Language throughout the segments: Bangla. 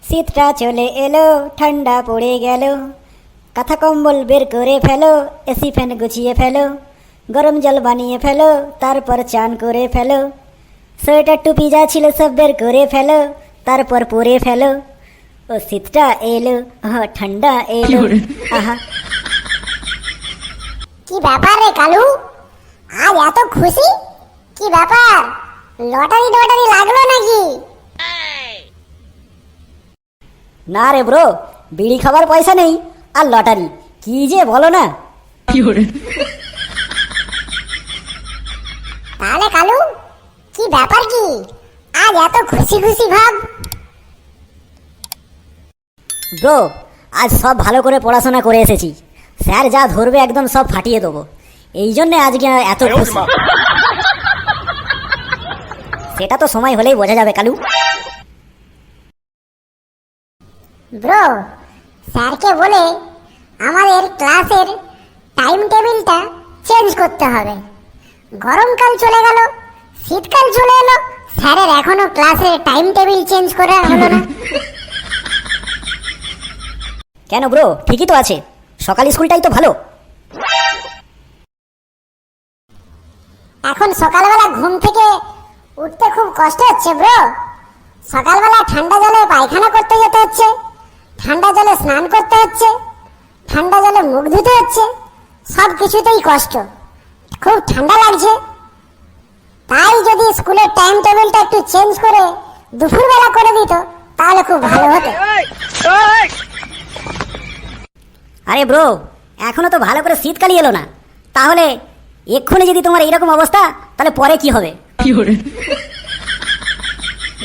শীতটা চলে এলো, ঠান্ডা পড়ে গেল, কাঁথা কম্বল বের করে ফেলো, এসি ফ্যান গুছিয়ে ফেলো, গরম জল বানিয়ে ফেলো, তারপর চান করে ফেলো, সোয়েটার টুপি যা ছিল সব বের করে ফেলো, তারপর পরে ফেলো। ও শীতটা এলো, ঠান্ডা এলো, আহা। কি ব্যাপার রে কালু, আজ এত খুশি? কি ব্যাপার, লটারি লটারি লাগলো নাকি? না রে ব্রো, বিড়ি খাবার পয়সা নেই আর লটারি, কি যে বলো না। তাহলে কালু, কি ব্যাপার, কি আজ এত খুশি খুশি ভাব? ব্রো, আজ সব ভালো করে পড়াশোনা করে এসেছি, স্যার যা ধরবে একদম সব ফাটিয়ে দেবো, এই জন্যে আজকে এত খুশি। সেটা তো সময় হলেই বোঝা যাবে কালু। ব্রো, স্যারকে বলে আমাদের ক্লাসের টাইম টেবিলটা চেঞ্জ করতে হবে। গরমকাল চলে গেল, শীতকাল চলে এলো, স্যারের এখনো ক্লাসের টাইম টেবিল চেঞ্জ করা হলো না। কেন ব্রো, ঠিকই তো আছে, সকাল স্কুলটাই তো ভালো। এখন সকালবেলা ঘুম থেকে উঠতে খুব কষ্ট হচ্ছে ব্রো। সকালবেলা ঠান্ডা জলে পায়খানা করতে যেতে হচ্ছে, ঠান্ডা জলে স্নান করতে হচ্ছে, ঠান্ডা জলে মুখ ধুতে হচ্ছে, সব কিছুতেই কষ্ট, খুব ঠান্ডা লাগছে। তাই যদি স্কুলের টাইম টেবিলটা একটু চেঞ্জ করে দুপুরবেলা করে দিত তাহলে খুব ভালো হতো। আরে ব্রো, এখনো তো ভালো করে শীতকালই এলো না, তাহলে এক্ষুনি যদি তোমার এইরকম অবস্থা, তাহলে পরে কি হবে?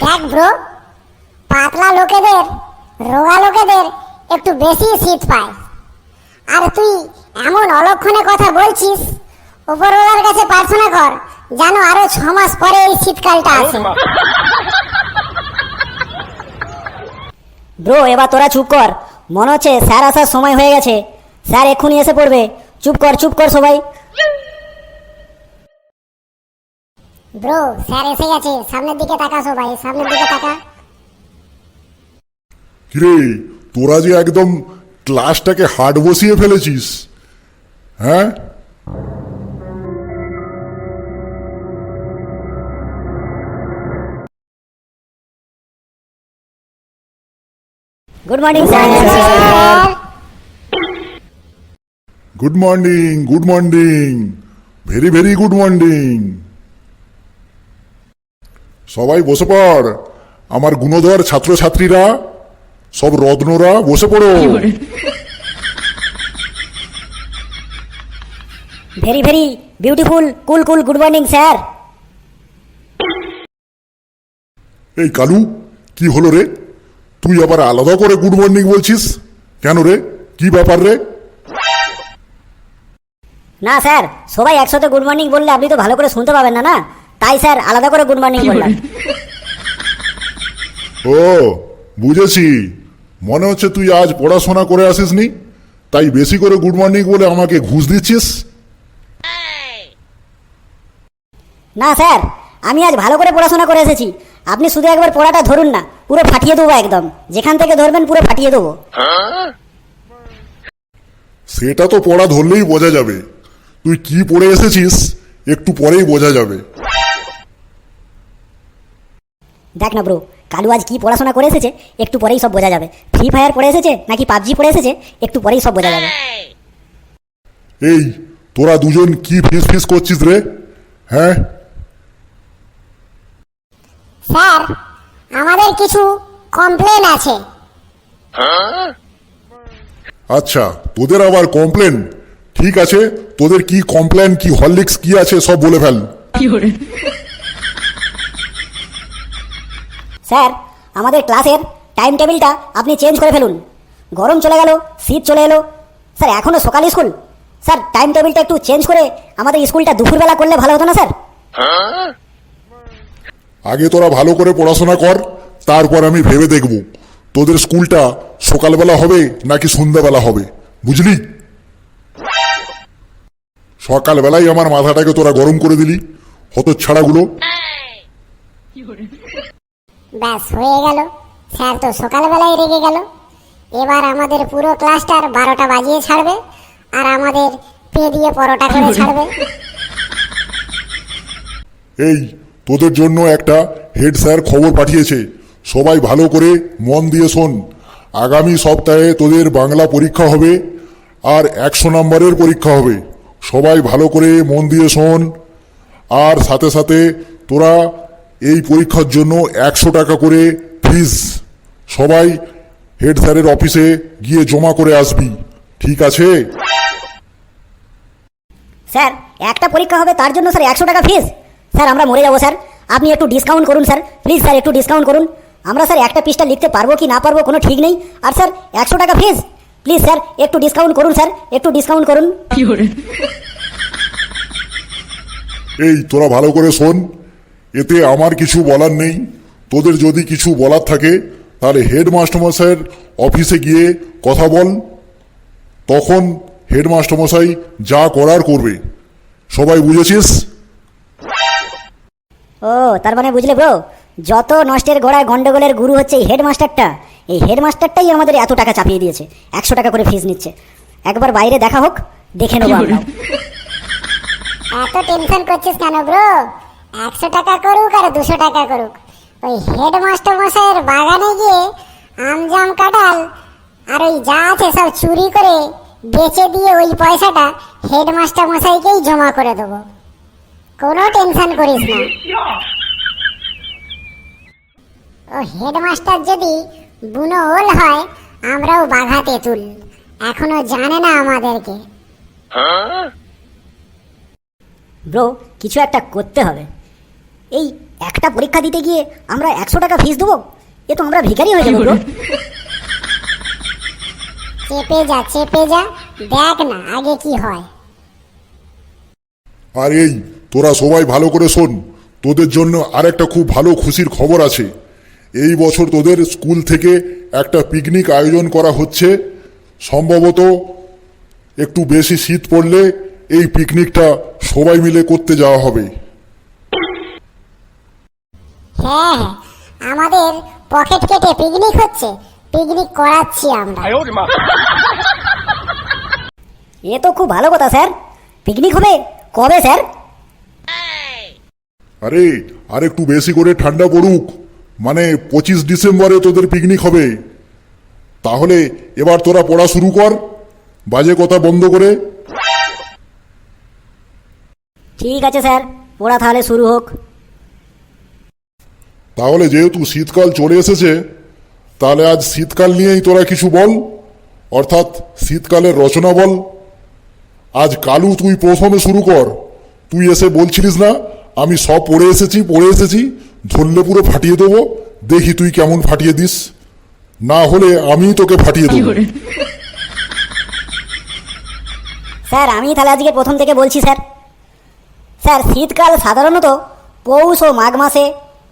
দেখ ব্রো, পাতলা লোকেদের, রোগা লোকেদের একটু বেশি শীত পায়, আর তুই এমন অলক্ষণে কথা বলছিস, উপরওয়ালার কাছে প্রার্থনা কর যেন আরো 6 মাস পরে এই শীতকালটা আসে। ব্রো, এবার তোরা চুপ কর, মনে হচ্ছে স্যার আসার সময় হয়ে গেছে, স্যার এক্ষুনি এসে পড়বে, চুপ কর চুপ কর সবাই। ব্রো, স্যার এসে গেছে, সামনের দিকে তাকা সবাই, সামনের দিকে তাকা। কিরে, তোরা যে একদম ক্লাসটাকে হার্ড বসিয়ে ফেলেছিস, হ্যাঁ? Good morning sir. Good morning, good morning, very very good morning. সবাই বসে পড়, আমার গুণধর ছাত্রছাত্রীরা, সব রত্নরা বসে পড়ো। ভেরি ভেরি বিউটিফুল কুল কুল গুড মর্নিং স্যার। এই কালু, কি হলো রে? তুই আবার আলাদা করে গুড মর্নিং বলছিস কেন রে? কি ব্যাপার রে? না স্যার, সবাই একসাথে গুড মর্নিং বললে আপনি তো ভালো করে শুনতে পাবেন না, না তাই স্যার আলাদা করে গুড মর্নিং বললাম। ও, বুঝেছি, মনে হচ্ছে তুই আজ পড়াশোনা করে আসিসনি, তাই বেশি করে গুড মর্নিং বলে আমাকে ঘুষ দিচ্ছিস। না স্যার, আমি আজ ভালো করে পড়াশোনা করে এসেছি, আপনি শুধু একবার পড়াটা ধরুন না, পুরো ফাটিয়ে দেবো একদম, যেখান থেকে ধরবেন পুরো ফাটিয়ে দেবো। সেটা তো পড়া ধরলেই বোঝা যাবে, তুই কি পড়ে এসেছিস একটু পরেই বোঝা যাবে। দেখ না ব্রো, কালু আজ কি পড়াশোনা করে এসেছে একটু পরেই সব বোঝা যাবে। ফ্রি ফায়ার পড়ে এসেছে নাকি পাবজি পড়ে এসেছে একটু পরেই সব বোঝা যাবে। এই, তোরা দুজন কি ফিস ফিস করছিস রে? হ্যাঁ স্যার, আমাদের কিছু কমপ্লেন আছে। আচ্ছা, তোদের আবার কমপ্লেন? ঠিক আছে, তোদের কি কমপ্লেন, কি হরলিক্স কি আছে সব বলে ফেল। স্যার, আমাদের ক্লাসের টাইম টেবিলটা আপনি চেঞ্জ করে ফেলুন। গরম চলে গেল, শীত চলে এলো, স্যার এখনো সকাল স্কুল, স্যার টাইম টেবিলটা একটু চেঞ্জ করে আমাদের স্কুলটা দুপুরবেলা করলে ভালো হতো না স্যার? আগে তোরা ভালো করে পড়াশোনা কর, তারপর আমি ভেবে দেখব তোদের স্কুলটা সকালবেলা হবে নাকি সন্ধ্যাবেলা হবে, বুঝলি? সকালবেলাই আমার মাথাটাকে তোরা গরম করে দিলি, হতচ্ছাড়াগুলো। ব্যাস হয়ে গেল, স্যার তো সকালবেলায় রেগে গেল। এবার আমাদের পুরো ক্লাসটার 12টা বাজিয়ে ছাড়বে, আর আমাদের পে দিয়ে পরোটা করে ছাড়বে। এই তোদের জন্য একটা হেড স্যার খবর পাঠিয়েছে, সবাই ভালো করে মন দিয়ে শোন। আগামী সপ্তাহে তোদের বাংলা পরীক্ষা হবে আর 100 নম্বরের পরীক্ষা হবে। সবাই ভালো করে মন দিয়ে শোন। আর সাথে সাথে তোরা এই পরীক্ষার জন্য 100 টাকা করে ফিস সবাই হেড স্যারের অফিসে গিয়ে জমা করে আসবি, ঠিক আছে? স্যার একটা পরীক্ষা হবে তার জন্য স্যার 100 টাকা ফিস? স্যার আমরা মরে যাবো স্যার, আপনি একটু ডিসকাউন্ট করুন স্যার, প্লিজ স্যার একটু ডিসকাউন্ট করুন। আমরা স্যার একটা পৃষ্ঠা লিখতে পারবো কি না পারবো কোনো ঠিক নেই, আর স্যার 100 টাকা ফিস, প্লিজ স্যার একটু ডিসকাউন্ট করুন স্যার, একটু ডিসকাউন্ট করুন। এই তোরা ভালো করে শোন, এতে আমার কিছু বলার নেই। তোদের যদি কিছু বলার থাকে তাহলে হেডমাস্টারমশাইয়ের অফিসে গিয়ে কথা বল, তখন হেডমাস্টারমশাই যা করার করবে। সবাই বুঝেছিস? ও তার মানে বুঝলে ব্রো, যত নষ্টের গোড়ায় গন্ডগোলের গুরু হচ্ছে এই হেডমাস্টারটা। এই হেডমাস্টারটাই আমাদের এত টাকা চাপিয়ে দিয়েছে, 100 টাকা করে ফিস নিচ্ছে। একবার বাইরে দেখা হোক, দেখে নেবো আমরা। এত টেনশন করছিস কেন ব্রো? 100 টাকা করুক আর 200 টাকা করুক, ওই হেডমাস্টার মশাইয়ের বাগানে গিয়ে আমজাম কাঁঠাল আর ওই যা আছে সব চুরি করে বেচে দিয়ে ওই পয়সাটা হেডমাস্টার মশাইকেই জমা করে দেবো। কোনো টেনশন করিস না। ও হেডমাস্টার যদি বুনো ওল হয়, আমরাও বাঘা তেঁতুল, এখনো জানে না আমাদেরকে। ব্রো কিছু একটা করতে হবে। এই একটা পরীক্ষা দিতে গিয়ে আমরা 100 টাকা ফিস দেবো, এ তো আমরা ভিখারি হয়ে যাবো ব্রো। চেপে যা চেপে যা, দেখ না আগে কি হয়। আর এই তোরা সবাই ভালো করে শোন, তোদের জন্য আরেকটা খুব ভালো খুশির খবর আছে। এই বছর তোদের স্কুল থেকে একটা পিকনিক আয়োজন করা হচ্ছে। সম্ভবত একটু বেশি শীত পড়লে এই পিকনিকটা সবাই মিলে করতে যাওয়া হবে। হ্যাঁ হ্যাঁ, আমাদের পকেট কেটে পিকনিক হচ্ছে, পিকনিক করাচ্ছি আমরা। এ তো খুব ভালো কথা স্যার। পিকনিক হবে কবে স্যার? আরে আর একটু বেশি করে ঠান্ডা পড়ুক, মানে 25 ডিসেম্বরে তোদের পিকনিক হবে। তাহলে এবার তোরা পড়া শুরু কর, বাজে কথা বন্ধ করে। ঠিক আছে স্যার, পড়া তাহলে শুরু হোক। তাহলে যেহেতু শীতকাল চলে এসেছে, তাহলে আজ শীতকাল নিয়েই তোরা কিছু বল, অর্থাৎ শীতকালের রচনা বল। আজ কালু তুই প্রথমে শুরু কর। তুই এসে বলছিলিস না আমি সব পড়ে এসেছি, ধরলে পুরো ফাটিয়ে দেবো, দেখি তুই কেমন ফাটিয়ে দিস, না হলে আমি তোকে ফাটিয়ে দেবো। স্যার আমি তাহলে আজকে প্রথম থেকে বলছি স্যার। স্যার শীতকাল সাধারণত পৌষ ও মাঘ মাসে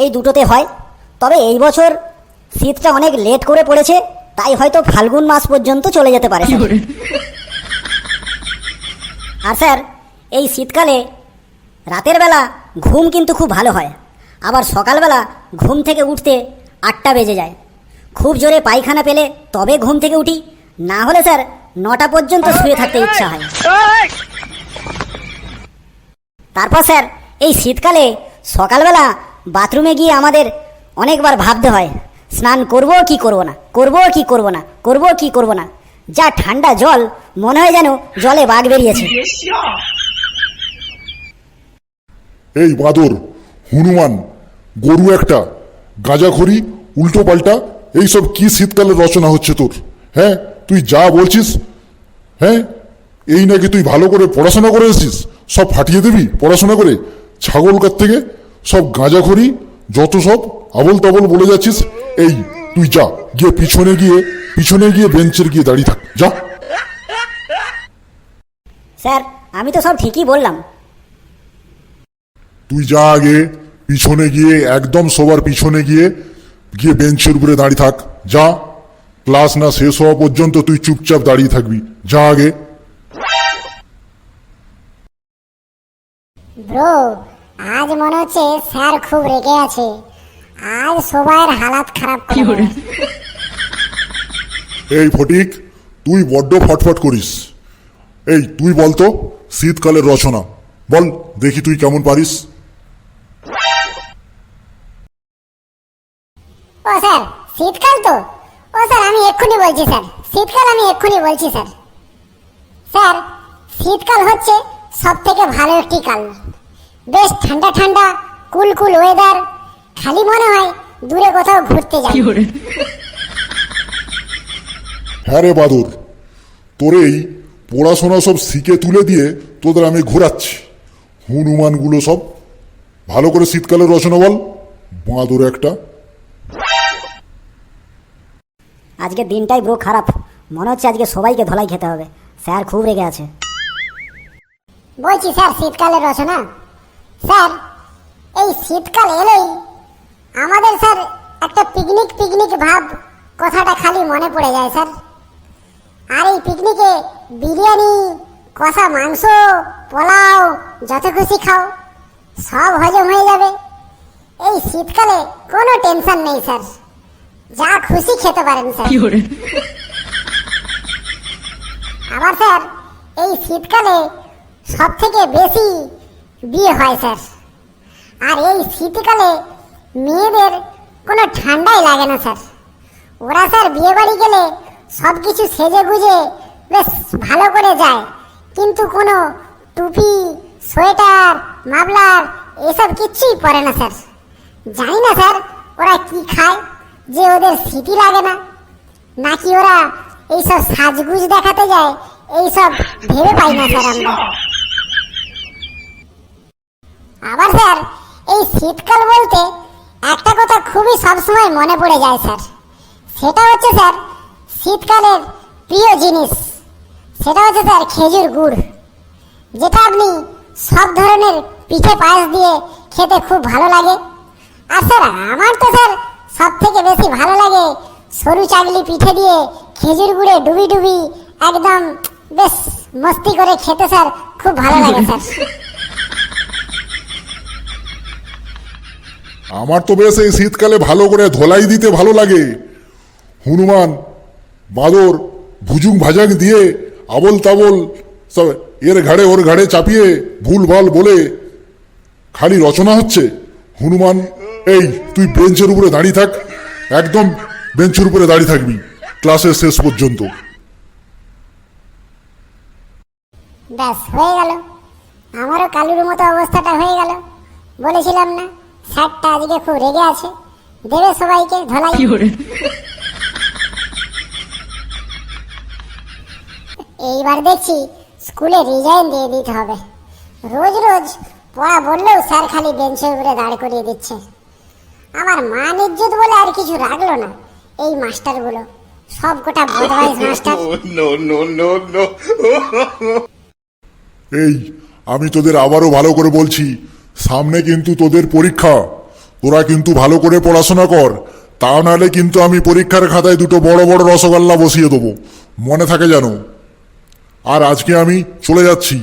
এই দুটোতে হয়, তবে এই বছর শীতটা অনেক লেট করে পড়েছে, তাই হয়তো ফাল্গুন মাস পর্যন্ত চলে যেতে পারে স্যার। আর স্যার এই শীতকালে রাতের বেলা ঘুম কিন্তু খুব ভালো হয়, আবার সকালবেলা ঘুম থেকে উঠতে 8টা বেজে যায়। খুব জোরে পায়খানা পেলে তবে ঘুম থেকে উঠি, না হলে স্যার 9টা পর্যন্ত শুয়ে থাকতে ইচ্ছা হয়। তারপর স্যার এই শীতকালে সকালবেলা বাথরুমে গিয়ে আমাদের অনেকবার ভাবতে হয় স্নান করব কি করব না, করব কি করব না, করব কি করব না। যা ঠান্ডা জল, মনে হয় যেন জলে বাঘ বেরিয়েছে। এই বাদর, হনুমান, গরু একটা, গাঁজাখড়ি, উল্টো পাল্টা, এইসব কি শীতকালের রচনা হচ্ছে তোর? হ্যাঁ তুই যা বলছিস, হ্যাঁ এই নাকি তুই ভালো করে পড়াশোনা করে এসেছিস, সব ফাটিয়ে দিবি পড়াশোনা করে? ছাগলকার থেকে সব গাঁজাখড়ি, যত সব আবল তাবল বলে যাচ্ছিস। এই তুই যা, গিয়ে পিছনে গিয়ে বেঞ্চের গিয়ে দাঁড়িয়ে থাক, যা। স্যার আমি তো সব ঠিকই বললাম। তুই যা আগে পিছনে গিয়ে, একদম সবার পিছনে গিয়ে বেঞ্চের উপরে দাঁড়িয়ে থাক, যা। ক্লাস না শেষ হওয়া পর্যন্ত তুই চুপচাপ দাঁড়িয়ে থাকবি, যা আগে। ব্রো আজ মনে হচ্ছে স্যার খুব রেগে আছে, আজ সবার হালাত খারাপ করে দেবে। এই ফটিক, তুই বড্ড ফটফট করিস। এই তুই বলতো শীতকালের রচনা বল দেখি, তুই কেমন পারিস? ও স্যার শীতকাল তো, ও স্যার আমি এক্ষুনি বলছি স্যার, শীতকাল আমি এক্ষুনি বলছি স্যার। স্যার শীতকাল হচ্ছে সব থেকে ভালো একটি কাল, বেশ ঠান্ডা ঠান্ডা কুল কুল ওয়েদার, খালি মনে হয় দূরে কোথাও ঘুরতে যাই। হ্যাঁ রে বাদর, তোর এই পড়াশোনা সব শিখে তুলে দিয়ে তোদের আমি ঘোরাচ্ছি। হনুমানগুলো সব ভালো করে শীতকালের রচনা বল, বাঁদর একটা। আজকে দিনটাই ব্রো খারাপ, মনে হচ্ছে আজকে সবাইকে ধলাই খেতে হবে। স্যার খুব রেগে আছে। বলছি স্যার শীতকালের রচনা। স্যার এই শীতকাল এলেই আমাদের স্যার একটা পিকনিক পিকনিক ভাব কথাটা খালি মনে পড়ে যায় স্যার। আর এই পিকনিকে বিরিয়ানি, কষা মাংস, পোলাও যত খুশি খাও, সব হজম হয়ে যাবে। এই শীতকালে কোনো টেনশন নেই স্যার, যা খুশি খেতে পারেন স্যার। আবার স্যার এই শীতকালে সব থেকে বেশি বিয়ে হয় স্যার। আর এই শীতকালে মেয়েদের কোনো ঠান্ডাই লাগে না স্যার। ওরা স্যার বিয়ে বাড়ি গেলে সব কিছু সেজে গুজে বেশ ভালো করে যায়, কিন্তু কোনো টুপি, সোয়েটার, মাফলার এসব কিচ্ছুই পরে না স্যার। জানি না স্যার ওরা কি খায় যে ওদের স্মৃতি লাগে না, নাকি ওরা এইসব সাজগুজ দেখাতে যায়, এইসব ভেবে পাই না স্যার আমরা। আবার স্যার এই শীতকাল বলতে একটা কথা খুবই সবসময় মনে পড়ে যায় স্যার, সেটা হচ্ছে স্যার শীতকালের প্রিয় জিনিস, সেটা হচ্ছে স্যার খেজুর গুড়, যেটা আপনি সব ধরনের পিঠে পায়েস দিয়ে খেতে খুব ভালো লাগে। আর স্যার আমার তো স্যার সব থেকে বেশি ভালো লাগে সরু চাগলি পিঠে দিয়ে খেজুর গুড়ে ডুবি ডুবি একদম বেশ মস্তি করে খেতে স্যার খুব ভালো লাগে স্যার। আমার তো বেশ এই শীতকালে ভালো করে ধোলাই দিতে ভালো লাগে। হনুমান, বাদর ভুজুং ভাজাং দিয়ে আবল তাবল সব এর ঘাড়ে ওর ঘাড়ে চাপিয়ে ভুল ভাল বলে খালি রচনা হচ্ছে। হনুমান, এই তুই বেঞ্চের উপরে দাঁড়িয়ে থাক, একদম বেঞ্চের উপরে দাঁড়িয়ে থাকবি ক্লাসের শেষ পর্যন্ত। ব্যাস হয়ে গেল, আমারও কালুর মতো অবস্থাটা হয়ে গেল। বলেছিলাম না স্যারটা আজকে খুব রেগে আছে, দেবে সবাইকে ধলাই। এইবার দেখছি স্কুলে রিজাইন দিয়ে দিতে হবে। রোজ রোজ পড়া বললেও স্যার খালি বেঞ্চের উপরে দাঁড় করিয়ে দিচ্ছে। আমার মান ইজ্জত বলে আর কিছু রাখলো না এই মাস্টারগুলো, সব কটা বদমাইশ মাস্টার। এই আমি তোদের আবারও ভালো করে বলছি, সামনে কিন্তু তোদের পরীক্ষা, তোরা কিন্তু ভালো করে পড়াশোনা কর, তা নাহলে কিন্তু আমি পরীক্ষার খাতায় দুটো বড় বড় রসগোল্লা বসিয়ে দেবো, মনে থাকে যেন। আর আজকে আমি চলে যাচ্ছি।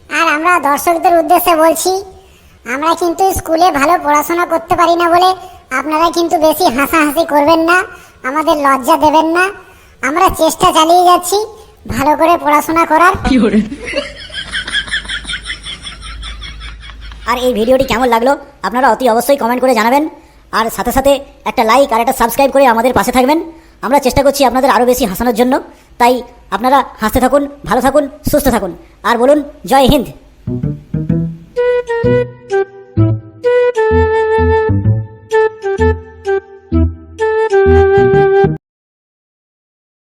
আর আমরা দর্শকদের উদ্দেশ্যে বলছি, আমরা কিন্তু স্কুলে ভালো পড়াশোনা করতে পারি না বলে আপনারা কিন্তু বেশি হাসাহাসি করবেন না, আমাদের লজ্জা দেবেন না। আমরা চেষ্টা চালিয়ে যাচ্ছি ভালো করে পড়াশোনা করার। আর এই ভিডিওটি কেমন লাগলো আপনারা অতি অবশ্যই কমেন্ট করে জানাবেন, আর সাথে সাথে একটা লাইক আর একটা সাবস্ক্রাইব করে আমাদের পাশে থাকবেন। আমরা চেষ্টা করছি আপনাদের আরও বেশি হাসানোর জন্য, তাই আপনারা হাসতে থাকুন, ভালো থাকুন, সুস্থ থাকুন, আর বলুন জয় হিন্দ।